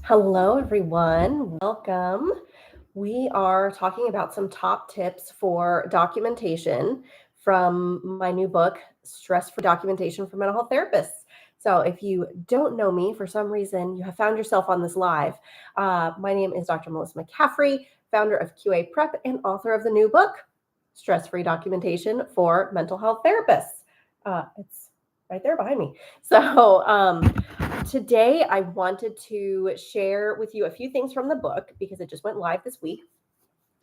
Hello, everyone. Welcome. We are talking about some top tips for documentation from my new book, Stress Free Documentation for Mental Health Therapists. So, if you don't know me for some reason, you have found yourself on this live. My name is Dr. Maelisa McCaffrey, founder of QA Prep and author of the new book, Stress Free Documentation for Mental Health Therapists. It's right there behind me. Today, I wanted to share with you a few things from the book because it just went live this week.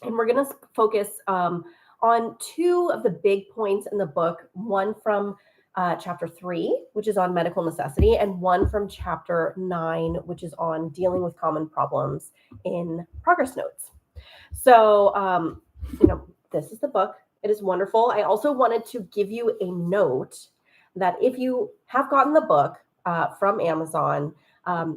And we're going to focus on two of the big points in the book, one from chapter 3, which is on medical necessity, and one from chapter 9, which is on dealing with common problems in progress notes. So, this is the book. It is wonderful. I also wanted to give you a note that if you have gotten the book from Amazon,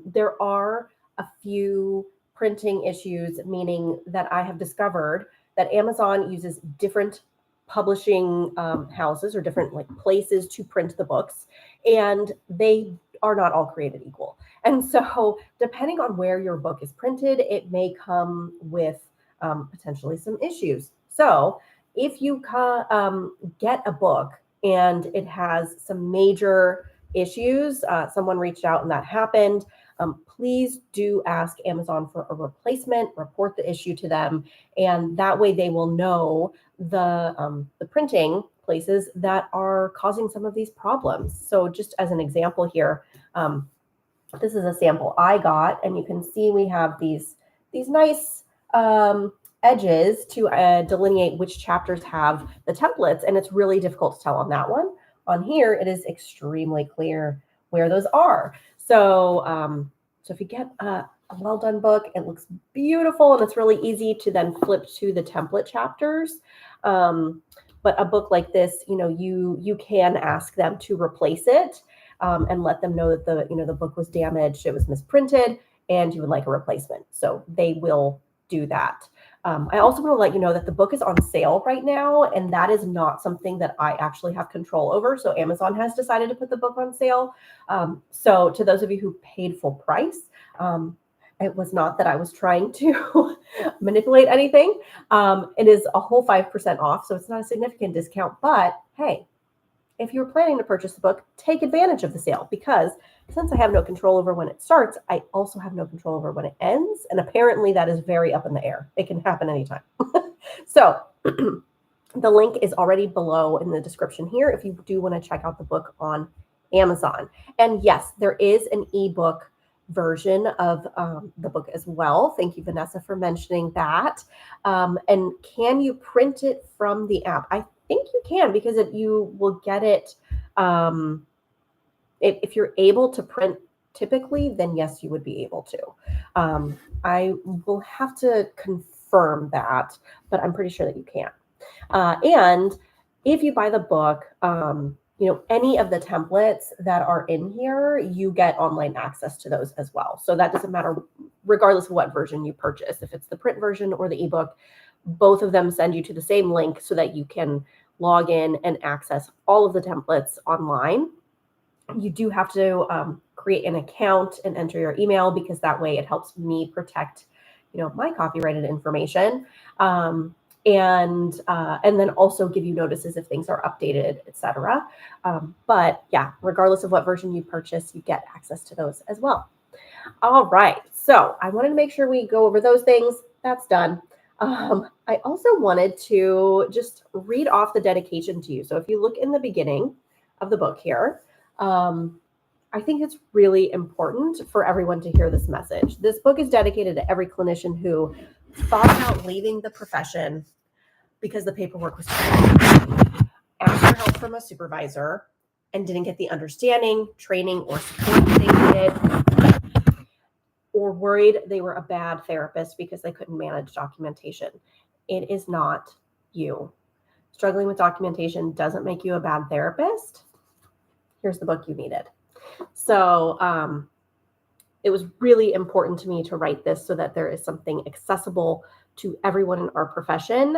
there are a few printing issues, meaning that I have discovered that Amazon uses different publishing houses or different places to print the books, and they are not all created equal. And so, depending on where your book is printed, it may come with potentially some issues. So, if you get a book and it has some major issues, someone reached out and that happened, please do ask Amazon for a replacement, report the issue to them, and that way they will know the printing places that are causing some of these problems. So just as an example here, this is a sample I got, and you can see we have these nice edges to delineate which chapters have the templates, and it's really difficult to tell on that one. On here, it is extremely clear where those are. So if you get a well done book, it looks beautiful, and it's really easy to then flip to the template chapters. But a book like this, you can ask them to replace it and let them know that the book was damaged, it was misprinted, and you would like a replacement. So they will do that. I also want to let you know that the book is on sale right now, and that is not something that I actually have control over. So Amazon has decided to put the book on sale. So to those of you who paid full price, it was not that I was trying to manipulate anything. It is a whole 5% off, so it's not a significant discount. But hey, if you're planning to purchase the book, take advantage of the sale, because since I have no control over when it starts, I also have no control over when it ends. And apparently that is very up in the air. It can happen anytime. So the link is already below in the description here if you do want to check out the book on Amazon. And yes, there is an ebook version of the book as well. Thank you, Vanessa, for mentioning that. And can you print it from the app? I think you can, because you will get it. If you're able to print typically, then yes, you would be able to. I will have to confirm that, but I'm pretty sure that you can. And if you buy the book, any of the templates that are in here, you get online access to those as well. So that doesn't matter regardless of what version you purchase. If it's the print version or the ebook, both of them send you to the same link so that you can log in and access all of the templates online. You do have to create an account and enter your email, because that way it helps me protect, my copyrighted information. And then also give you notices if things are updated, etc. But yeah, regardless of what version you purchase, you get access to those as well. All right, so I wanted to make sure we go over those things. That's done. I also wanted to just read off the dedication to you. So if you look in the beginning of the book here, I think it's really important for everyone to hear this message. This book is dedicated to every clinician who thought about leaving the profession because the paperwork was too long, asked for help from a supervisor, and didn't get the understanding, training, or support they needed, or worried they were a bad therapist because they couldn't manage documentation. It is not you. Struggling with documentation doesn't make you a bad therapist. Here's the book you needed. So it was really important to me to write this so that there is something accessible to everyone in our profession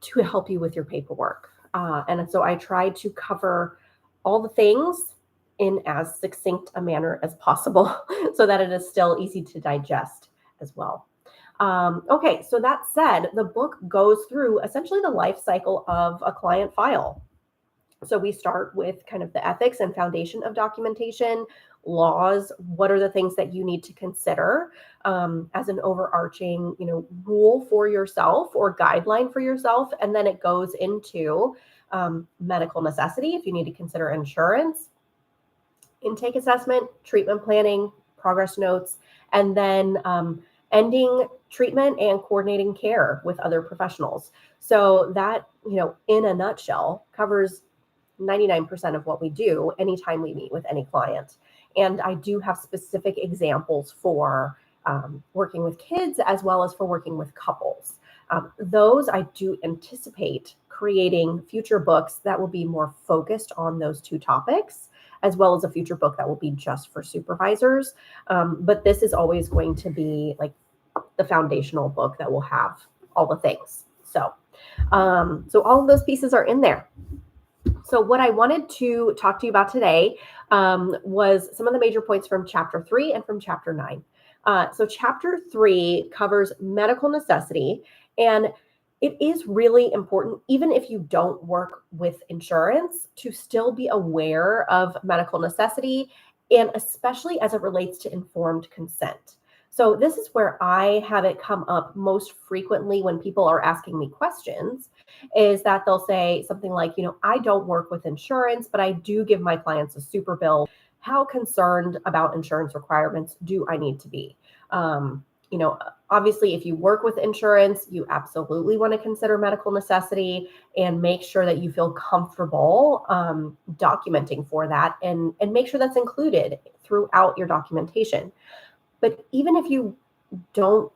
to help you with your paperwork. And so I tried to cover all the things in as succinct a manner as possible so that it is still easy to digest as well. Okay, so that said, the book goes through essentially the life cycle of a client file. So we start with kind of the ethics and foundation of documentation, laws. What are the things that you need to consider as an overarching, rule for yourself or guideline for yourself? And then it goes into medical necessity, if you need to consider insurance, intake assessment, treatment planning, progress notes, and then ending treatment and coordinating care with other professionals. So that, in a nutshell, covers 99% of what we do anytime we meet with any client. And I do have specific examples for working with kids as well as for working with couples. Those I do anticipate creating future books that will be more focused on those two topics, as well as a future book that will be just for supervisors. But this is always going to be like the foundational book that will have all the things. So all of those pieces are in there. So what I wanted to talk to you about today was some of the major points from chapter 3 and from chapter 9. So chapter 3 covers medical necessity, and it is really important, even if you don't work with insurance, to still be aware of medical necessity, and especially as it relates to informed consent. So this is where I have it come up most frequently when people are asking me questions, is that they'll say something like, I don't work with insurance, but I do give my clients a super bill. How concerned about insurance requirements do I need to be? Obviously, if you work with insurance, you absolutely want to consider medical necessity and make sure that you feel comfortable documenting for that and make sure that's included throughout your documentation. But even if you don't,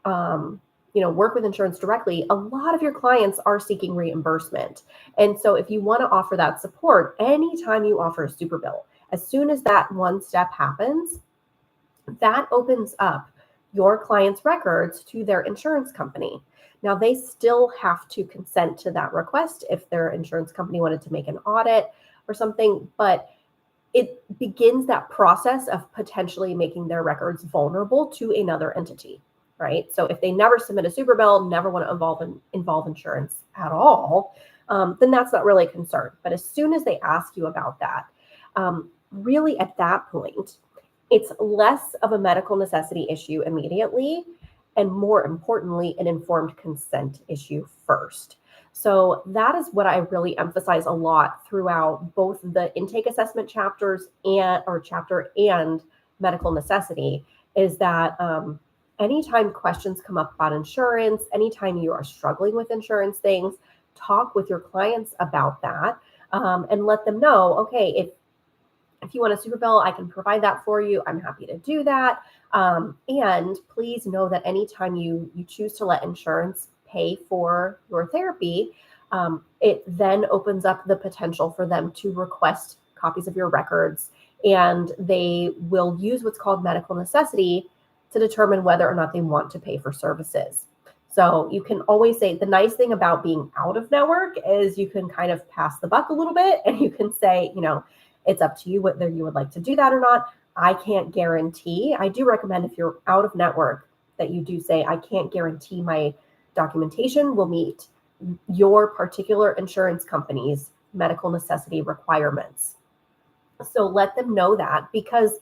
work with insurance directly, a lot of your clients are seeking reimbursement. And so if you want to offer that support, anytime you offer a super bill, as soon as that one step happens, that opens up your client's records to their insurance company. Now, they still have to consent to that request if their insurance company wanted to make an audit or something, but it begins that process of potentially making their records vulnerable to another entity, right? So if they never submit a super bill, never want to involve insurance at all, then that's not really a concern. But as soon as they ask you about that, really at that point, it's less of a medical necessity issue immediately, and more importantly, an informed consent issue first. So that is what I really emphasize a lot throughout both the intake assessment chapter and medical necessity, is that anytime questions come up about insurance, anytime you are struggling with insurance things, talk with your clients about that and let them know, okay, if you want a super bill, I can provide that for you. I'm happy to do that. And please know that anytime you choose to let insurance pay for your therapy, it then opens up the potential for them to request copies of your records, and they will use what's called medical necessity to determine whether or not they want to pay for services. So you can always say, the nice thing about being out of network is you can kind of pass the buck a little bit, and you can say, it's up to you whether you would like to do that or not. I can't guarantee. I do recommend, if you're out of network, that you do say, I can't guarantee my documentation will meet your particular insurance company's medical necessity requirements. So let them know that, because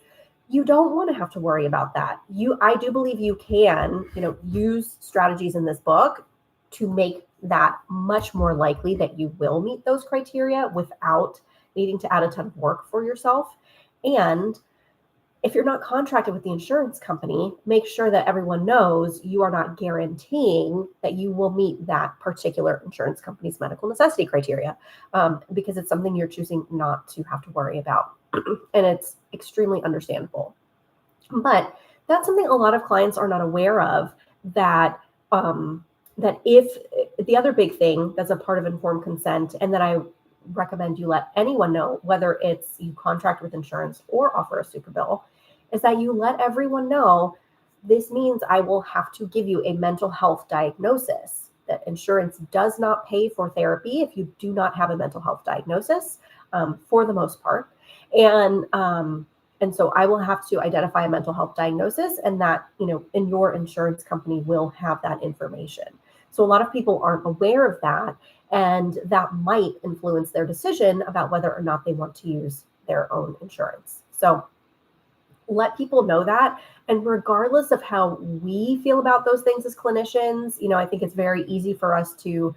you don't want to have to worry about that. I do believe you can, use strategies in this book to make that much more likely that you will meet those criteria without needing to add a ton of work for yourself. And if you're not contracted with the insurance company, make sure that everyone knows you are not guaranteeing that you will meet that particular insurance company's medical necessity criteria, because it's something you're choosing not to have to worry about. And it's extremely understandable. But that's something a lot of clients are not aware of, that if the other big thing that's a part of informed consent, and that I recommend you let anyone know, whether it's you contract with insurance or offer a super bill, is that you let everyone know, this means I will have to give you a mental health diagnosis, that insurance does not pay for therapy if you do not have a mental health diagnosis, for the most part. And so I will have to identify a mental health diagnosis, and that, and your insurance company will have that information. So a lot of people aren't aware of that, and that might influence their decision about whether or not they want to use their own insurance. So let people know that. And regardless of how we feel about those things as clinicians, I think it's very easy for us to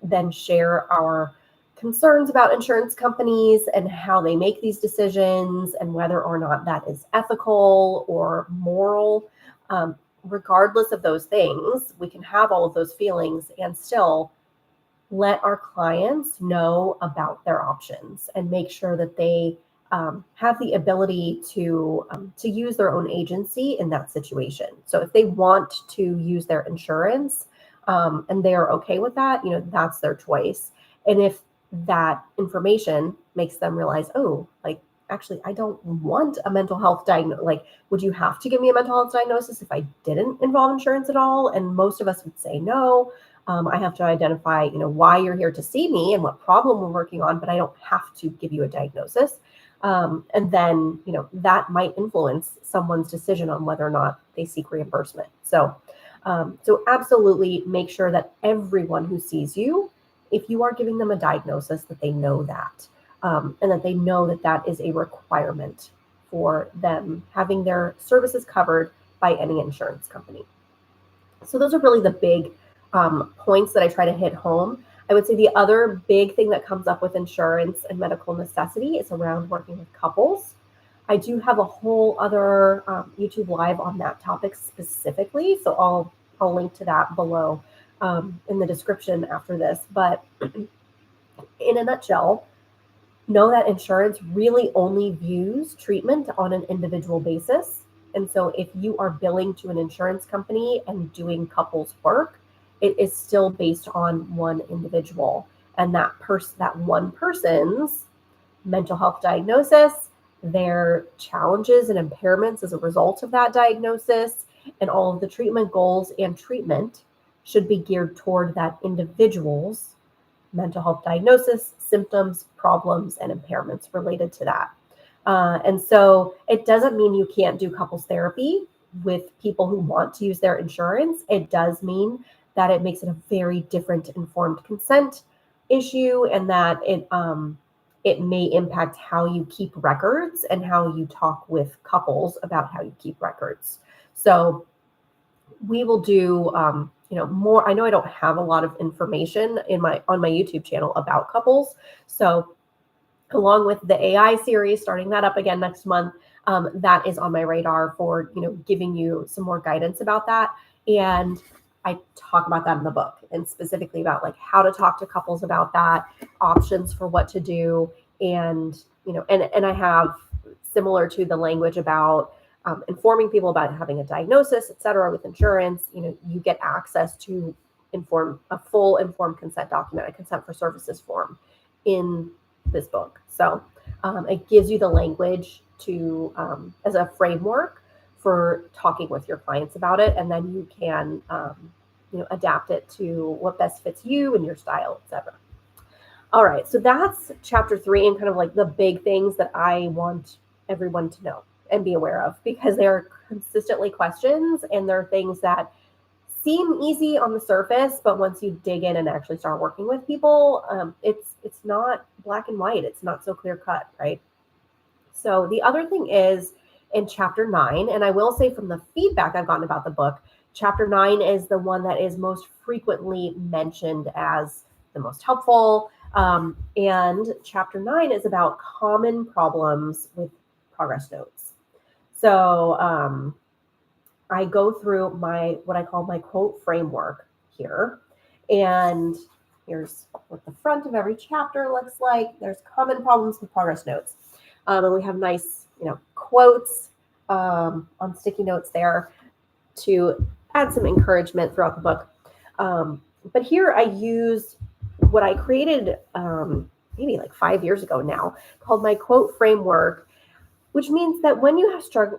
then share our concerns about insurance companies and how they make these decisions and whether or not that is ethical or moral. Regardless of those things, we can have all of those feelings and still let our clients know about their options and make sure that they have the ability to use their own agency in that situation. So if they want to use their insurance and they are okay with that, that's their choice. And if that information makes them realize, oh, like, actually, I don't want a mental health diagnosis. Like, would you have to give me a mental health diagnosis if I didn't involve insurance at all? And most of us would say no. I have to identify, why you're here to see me and what problem we're working on, but I don't have to give you a diagnosis. And then, that might influence someone's decision on whether or not they seek reimbursement. So absolutely make sure that everyone who sees you, if you are giving them a diagnosis, that they know that, and that they know that that is a requirement for them having their services covered by any insurance company. So those are really the big points that I try to hit home. I would say the other big thing that comes up with insurance and medical necessity is around working with couples. I do have a whole other YouTube live on that topic specifically, so I'll link to that below in the description after this. But in a nutshell, know that insurance really only views treatment on an individual basis. And so if you are billing to an insurance company and doing couples work, it is still based on one individual, and that one person's mental health diagnosis, their challenges and impairments as a result of that diagnosis, and all of the treatment goals and treatment should be geared toward that individual's mental health diagnosis, symptoms, problems, and impairments related to that. And so it doesn't mean you can't do couples therapy with people who want to use their insurance. It does mean that it makes it a very different informed consent issue, and that it may impact how you keep records and how you talk with couples about how you keep records. So we will do more. I know I don't have a lot of information on my YouTube channel about couples. So along with the AI series, starting that up again next month, that is on my radar for, giving you some more guidance about that. And I talk about that in the book, and specifically about like how to talk to couples about that, options for what to do. And, and I have, similar to the language about informing people about having a diagnosis, et cetera, with insurance, you get access to a full informed consent document, a consent for services form in this book. So it gives you the language to as a framework for talking with your clients about it, and then you can adapt it to what best fits you and your style, etc. All right, so that's chapter 3, and kind of like the big things that I want everyone to know and be aware of, because they are consistently questions, and they're things that seem easy on the surface, but once you dig in and actually start working with people, it's not black and white. It's not so clear cut, right? So the other thing is in chapter 9, and I will say from the feedback I've gotten about the book, chapter 9 is the one that is most frequently mentioned as the most helpful. And chapter 9 is about common problems with progress notes. So I go through what I call my quote framework here. And here's what the front of every chapter looks like. There's common problems with progress notes. And we have nice, quotes on sticky notes there to add some encouragement throughout the book. But here I use what I created maybe like 5 years ago now, called my quote framework, which means that when you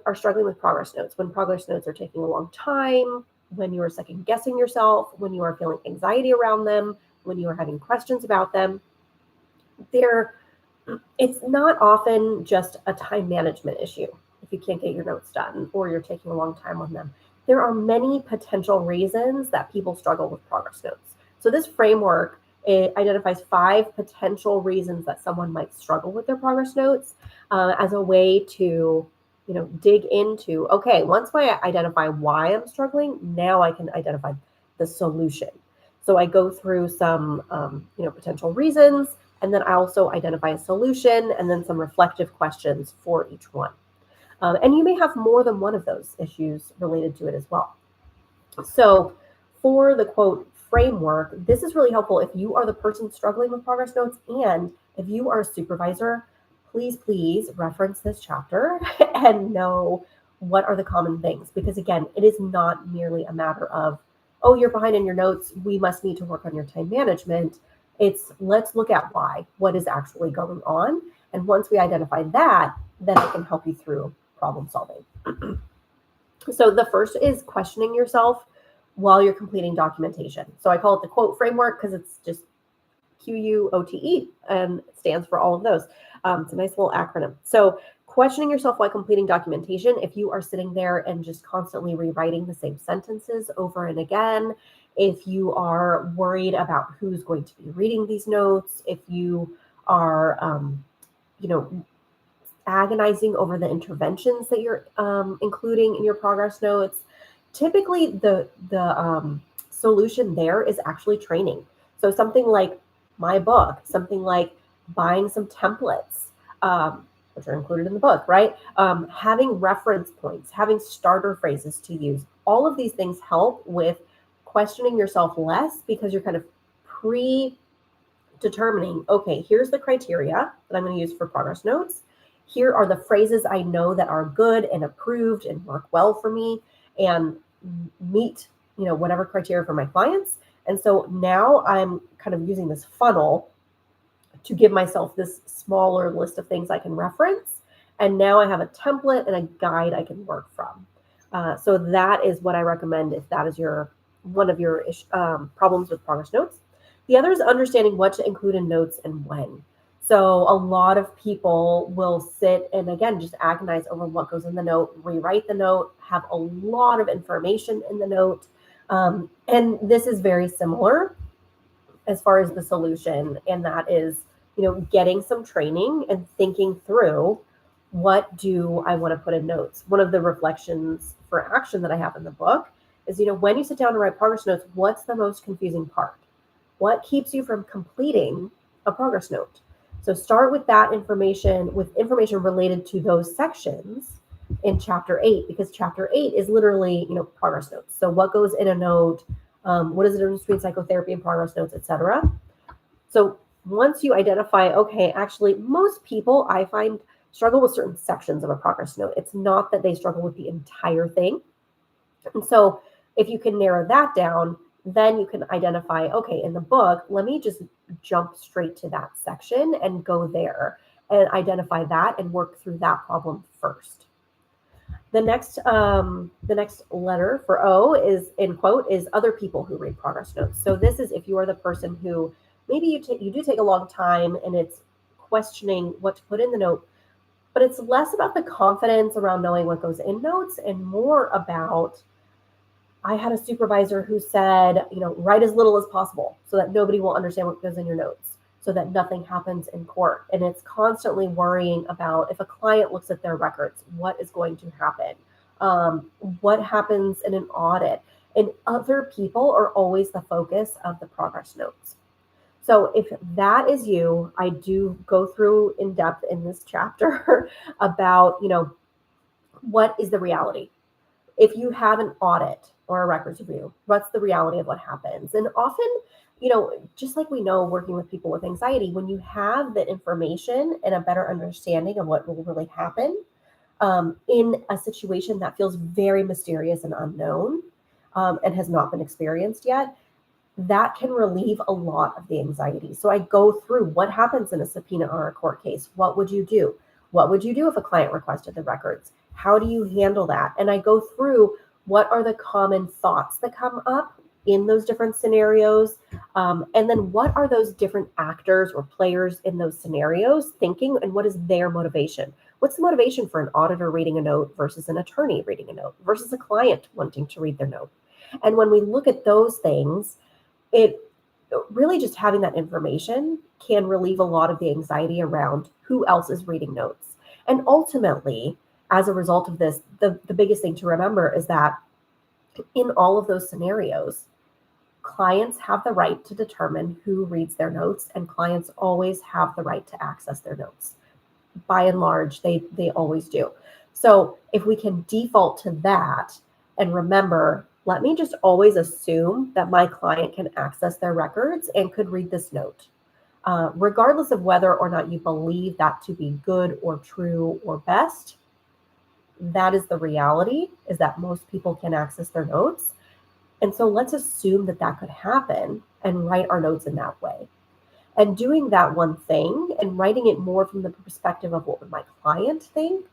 are struggling with progress notes, when progress notes are taking a long time, when you are second guessing yourself, when you are feeling anxiety around them, when you are having questions about them, they're It's not often just a time management issue if you can't get your notes done or you're taking a long time on them. There are many potential reasons that people struggle with progress notes. So this framework, it identifies 5 potential reasons that someone might struggle with their progress notes as a way to, dig into, okay, once I identify why I'm struggling, now I can identify the solution. So I go through some, potential reasons, and then I also identify a solution and then some reflective questions for each one. And you may have more than one of those issues related to it as well. So for the quote framework, this is really helpful if you are the person struggling with progress notes, and if you are a supervisor, please reference this chapter and know what are the common things. Because again, it is not merely a matter of, oh, you're behind in your notes, we must need to work on your time management. It's let's look at what is actually going on. And once we identify that, then it can help you through problem solving. So the first is questioning yourself while you're completing documentation. So I call it the quote framework because it's just QUOTE and it stands for all of those. It's a nice little acronym. So questioning yourself while completing documentation, if you are sitting there and just constantly rewriting the same sentences over and again, if you are worried about who's going to be reading these notes, if you are, agonizing over the interventions that you're including in your progress notes, typically the solution there is actually training. So something like my book, something like buying some templates, which are included in the book, right? Having reference points, having starter phrases to use. All of these things help with questioning yourself less because you're kind of pre-determining, okay, here's the criteria that I'm going to use for progress notes. Here are the phrases I know that are good and approved and work well for me and meet, whatever criteria for my clients. And so now I'm kind of using this funnel to give myself this smaller list of things I can reference. And now I have a template and a guide I can work from. So that is what I recommend if that is one of your problems with progress notes. The other is understanding what to include in notes and when. So a lot of people will sit and, again, just agonize over what goes in the note, rewrite the note, have a lot of information in the note. And this is very similar as far as the solution. And that is, getting some training and thinking through, what do I want to put in notes? One of the reflections for action that I have in the book is, when you sit down to write progress notes, what's the most confusing part? What keeps you from completing a progress note? So start with that information, with information related to those sections in chapter 8, because chapter 8 is literally, progress notes. So what goes in a note, what is the difference between psychotherapy and progress notes, etc. So once you identify, okay, actually most people I find struggle with certain sections of a progress note. It's not that they struggle with the entire thing. And so if you can narrow that down, then you can identify, okay, in the book, let me just jump straight to that section and go there and identify that and work through that problem first. The next letter for O is, in quote, is other people who read progress notes. So this is if you are the person who maybe you do take a long time and it's questioning what to put in the note, but it's less about the confidence around knowing what goes in notes and more about, I had a supervisor who said, write as little as possible so that nobody will understand what goes in your notes, so that nothing happens in court. And it's constantly worrying about if a client looks at their records, what is going to happen? What happens in an audit? And other people are always the focus of the progress notes. So if that is you, I do go through in depth in this chapter about, what is the reality? If you have an audit or a records review, what's the reality of what happens? And often, just like we know working with people with anxiety, when you have the information and a better understanding of what will really happen in a situation that feels very mysterious and unknown and has not been experienced yet, that can relieve a lot of the anxiety. So I go through what happens in a subpoena or a court case. What would you do? What would you do if a client requested the records? How do you handle that? And I go through what are the common thoughts that come up in those different scenarios? And then what are those different actors or players in those scenarios thinking, and what is their motivation? What's the motivation for an auditor reading a note versus an attorney reading a note versus a client wanting to read their note? And when we look at those things, it really just having that information can relieve a lot of the anxiety around who else is reading notes. And ultimately, as a result of this, the biggest thing to remember is that in all of those scenarios, clients have the right to determine who reads their notes, and clients always have the right to access their notes. By and large, they always do. So if we can default to that and remember, let me just always assume that my client can access their records and could read this note. Regardless of whether or not you believe that to be good or true or best, that is the reality, is that most people can access their notes. And so let's assume that that could happen and write our notes in that way. And doing that one thing and writing it more from the perspective of what would my client think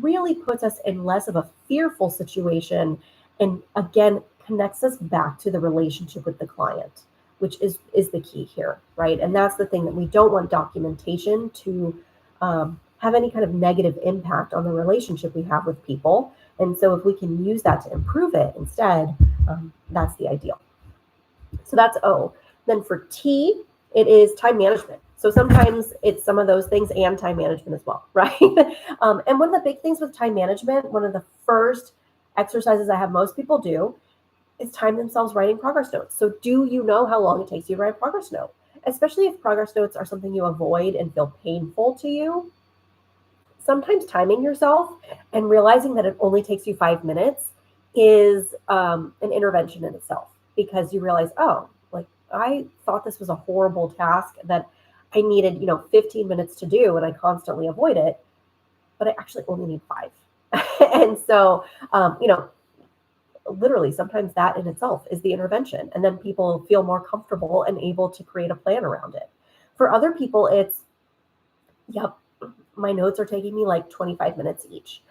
really puts us in less of a fearful situation, and again connects us back to the relationship with the client, which is the key here, right? And that's the thing, that we don't want documentation to have any kind of negative impact on the relationship we have with people. And so if we can use that to improve it instead, that's the ideal. So that's O. Then for T, it is time management. So sometimes it's some of those things and time management as well, right? And one of the big things with time management, one of the first exercises I have most people do is time themselves writing progress notes. So do you know how long it takes you to write a progress note? Especially if progress notes are something you avoid and feel painful to you. Sometimes timing yourself and realizing that it only takes you 5 minutes is an intervention in itself, because you realize, oh, like I thought this was a horrible task that I needed, 15 minutes to do, and I constantly avoid it, but I actually only need 5. And so, literally sometimes that in itself is the intervention. And then people feel more comfortable and able to create a plan around it. For other people, it's, yep, my notes are taking me like 25 minutes each.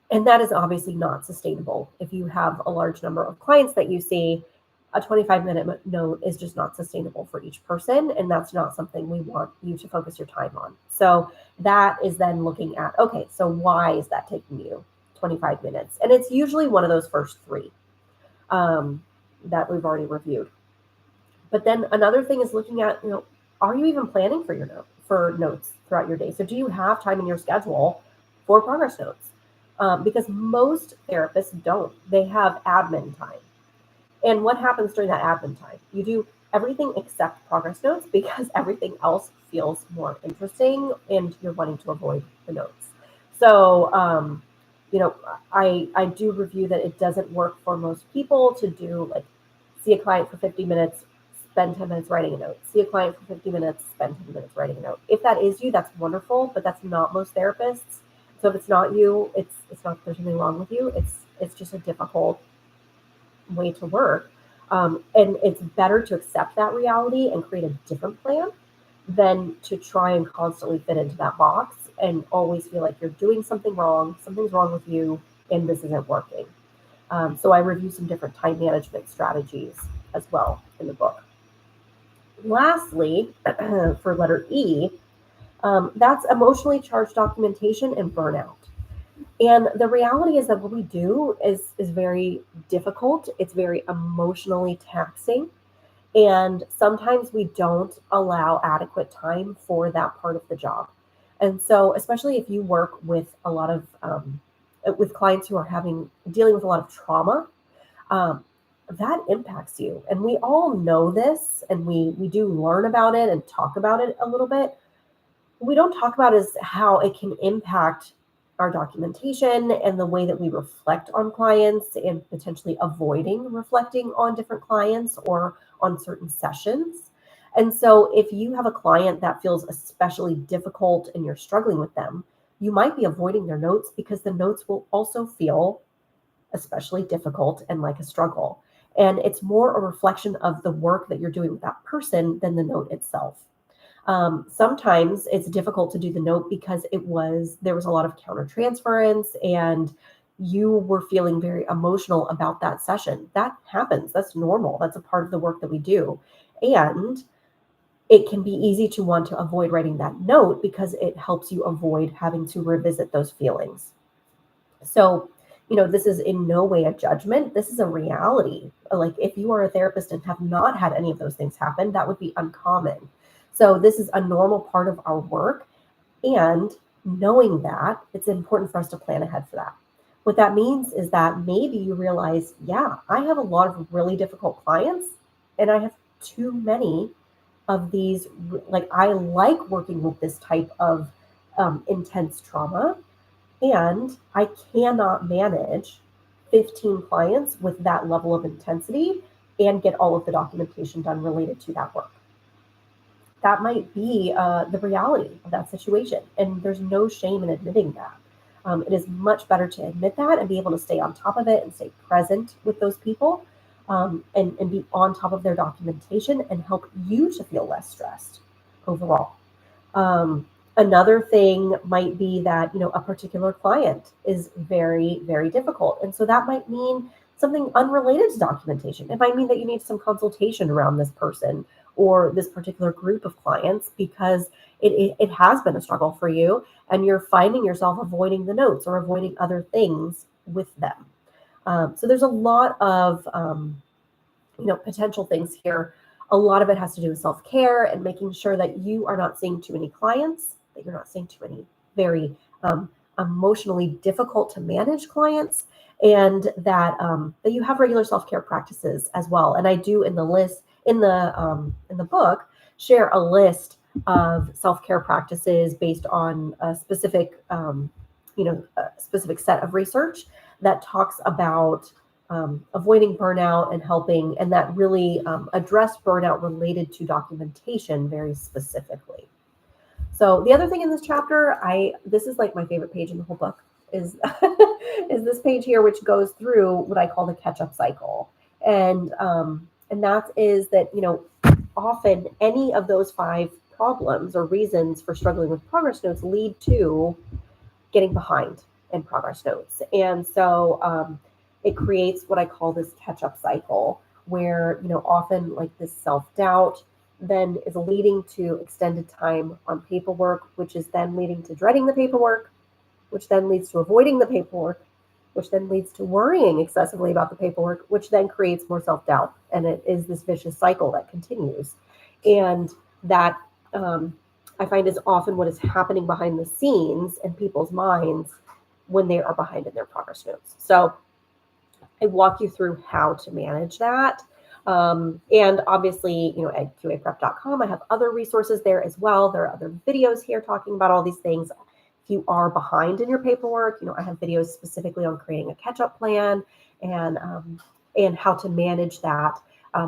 And that is obviously not sustainable. If you have a large number of clients that you see, a 25-minute note is just not sustainable for each person. And that's not something we want you to focus your time on. So that is then looking at, okay, so why is that taking you 25 minutes? And it's usually one of those first 3 that we've already reviewed. But then another thing is looking at, are you even planning for your notes throughout your day? So do you have time in your schedule for progress notes? Because most therapists don't. They have admin time. And what happens during that admin time? You do everything except progress notes, because everything else feels more interesting and you're wanting to avoid the notes. So, I do review that it doesn't work for most people to do, like, see a client for 50 minutes, spend 10 minutes writing a note. See a client for 50 minutes, spend 10 minutes writing a note. If that is you, that's wonderful, but that's not most therapists. So if it's not you, it's not that there's something wrong with you. It's just a difficult way to work. And it's better to accept that reality and create a different plan than to try and constantly fit into that box and always feel like you're doing something wrong, something's wrong with you, and this isn't working. So I review some different time management strategies as well in the book. Lastly, for letter E, that's emotionally charged documentation and burnout. And the reality is that what we do is very difficult. It's very emotionally taxing. And sometimes we don't allow adequate time for that part of the job. And so, especially if you work with a lot of, with clients who are dealing with a lot of trauma, that impacts you. And we all know this, and we do learn about it and talk about it a little bit. What we don't talk about is how it can impact our documentation and the way that we reflect on clients, and potentially avoiding reflecting on different clients or on certain sessions. And so if you have a client that feels especially difficult and you're struggling with them, you might be avoiding their notes because the notes will also feel especially difficult and like a struggle. And it's more a reflection of the work that you're doing with that person than the note itself. Sometimes it's difficult to do the note because there was a lot of countertransference, and you were feeling very emotional about that session. That happens. That's normal. That's a part of the work that we do. And it can be easy to want to avoid writing that note because it helps you avoid having to revisit those feelings. So, this is in no way a judgment. This is a reality. Like, if you are a therapist and have not had any of those things happen, that would be uncommon. So this is a normal part of our work. And knowing that, it's important for us to plan ahead for that. What that means is that maybe you realize, yeah, I have a lot of really difficult clients and I have too many of these. Like, I like working with this type of intense trauma, and I cannot manage 15 clients with that level of intensity and get all of the documentation done related to that work. That might be the reality of that situation. And there's no shame in admitting that. It is much better to admit that and be able to stay on top of it and stay present with those people, and be on top of their documentation and help you to feel less stressed overall. Another thing might be that, a particular client is very, very difficult. And so that might mean something unrelated to documentation. It might mean that you need some consultation around this person or this particular group of clients because it has been a struggle for you and you're finding yourself avoiding the notes or avoiding other things with them. So there's a lot of, potential things here. A lot of it has to do with self-care and making sure that you are not seeing too many clients, that you're not seeing too many very emotionally difficult to manage clients, and that that you have regular self-care practices as well. And I do in the book share a list of self-care practices based on a specific a specific set of research that talks about avoiding burnout and helping, and that really address burnout related to documentation very specifically. So the other thing in this chapter, this is like my favorite page in the whole book, is is this page here, which goes through what I call the catch-up cycle. And that is that, often any of those 5 problems or reasons for struggling with progress notes lead to getting behind in progress notes. And so it creates what I call this catch-up cycle, where, often like this self-doubt then is leading to extended time on paperwork, which is then leading to dreading the paperwork, which then leads to avoiding the paperwork, which then leads to worrying excessively about the paperwork, which then creates more self-doubt. And it is this vicious cycle that continues. And that I find is often what is happening behind the scenes in people's minds when they are behind in their progress notes. So I walk you through how to manage that. And obviously, at qaprep.com, I have other resources there as well. There are other videos here talking about all these things. If you are behind in your paperwork, I have videos specifically on creating a catch-up plan and how to manage that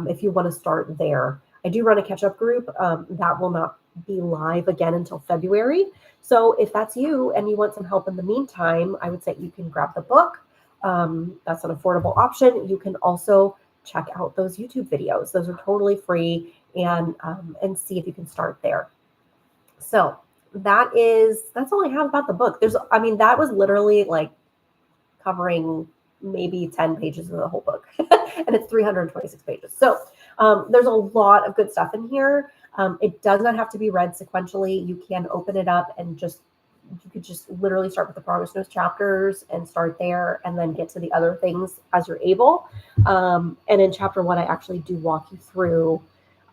if you want to start there. I do run a catch-up group that will not be live again until February. So if that's you and you want some help in the meantime, I would say you can grab the book. That's an affordable option. You can also check out those YouTube videos. Those are totally free, and see if you can start there. So that's all I have about the book. That was literally like covering maybe 10 pages of the whole book and it's 326 pages. So there's a lot of good stuff in here. It does not have to be read sequentially. You can open it up and you could just literally start with the progress notes chapters and start there and then get to the other things as you're able. And in chapter 1, I actually do walk you through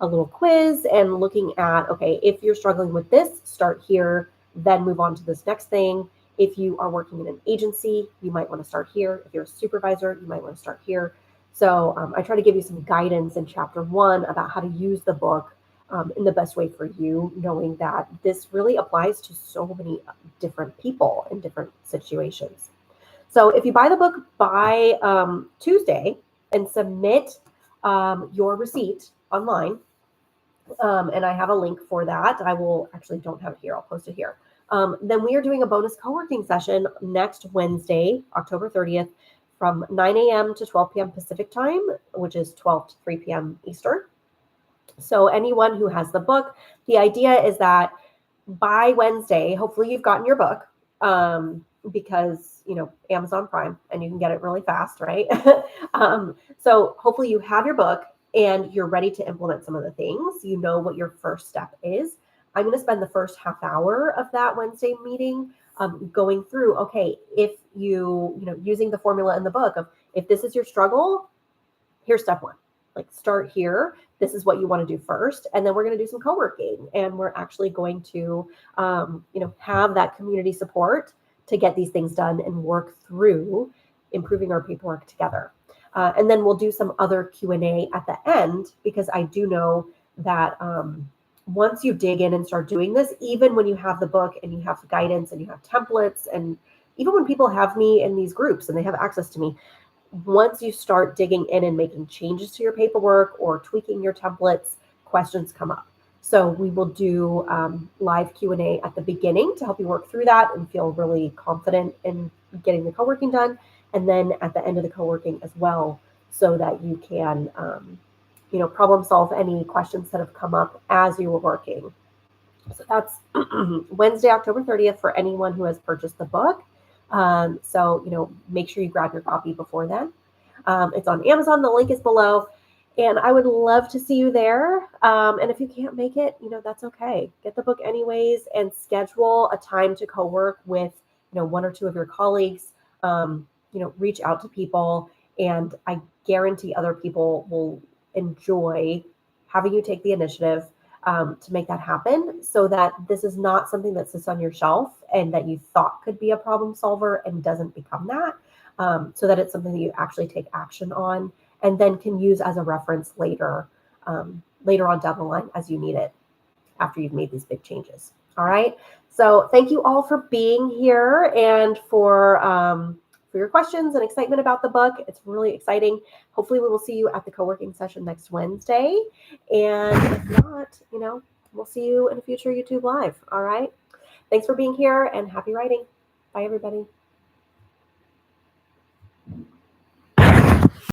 a little quiz and looking at, okay, if you're struggling with this, start here, then move on to this next thing. If you are working in an agency, you might want to start here. If you're a supervisor, you might want to start here. So I try to give you some guidance in chapter 1 about how to use the book in the best way for you, knowing that this really applies to so many different people in different situations. So if you buy the book by Tuesday and submit your receipt online, and I have a link for that. I will actually don't have it here. I'll post it here. Then we are doing a bonus co-working session next Wednesday, October 30th, from 9 a.m. to 12 p.m. Pacific time, which is 12 to 3 p.m. Eastern. So anyone who has the book, the idea is that by Wednesday, hopefully you've gotten your book. because, Amazon Prime, and you can get it really fast, right? So hopefully you have your book and you're ready to implement some of the things. You know what your first step is. I'm going to spend the first half hour of that Wednesday meeting going through, okay, if using the formula in the book of, if this is your struggle, here's step one. Like, start here. This is what you want to do first. And then we're going to do some co-working, and we're actually going to, have that community support to get these things done and work through improving our paperwork together. And then we'll do some other Q&A at the end, because I do know that once you dig in and start doing this, even when you have the book and you have guidance and you have templates, and even when people have me in these groups and they have access to me, once you start digging in and making changes to your paperwork or tweaking your templates, questions come up. So we will do live Q&A at the beginning to help you work through that and feel really confident in getting the co-working done. And then at the end of the co-working as well, so that you can, problem solve any questions that have come up as you were working. So that's Wednesday, October 30th for anyone who has purchased the book. So make sure you grab your copy before then. It's on Amazon. The link is below. And I would love to see you there. And if you can't make it, that's okay. Get the book anyways and schedule a time to co-work with, one or two of your colleagues. Reach out to people, and I guarantee other people will enjoy having you take the initiative to make that happen, so that this is not something that sits on your shelf and that you thought could be a problem solver and doesn't become that, so that it's something that you actually take action on and then can use as a reference later on down the line as you need it after you've made these big changes. All right. So thank you all for being here and for your questions and excitement about the book. It's really exciting. Hopefully we will see you at the co-working session next Wednesday. And if not, we'll see you in a future YouTube Live. All right. Thanks for being here, and happy writing. Bye, everybody.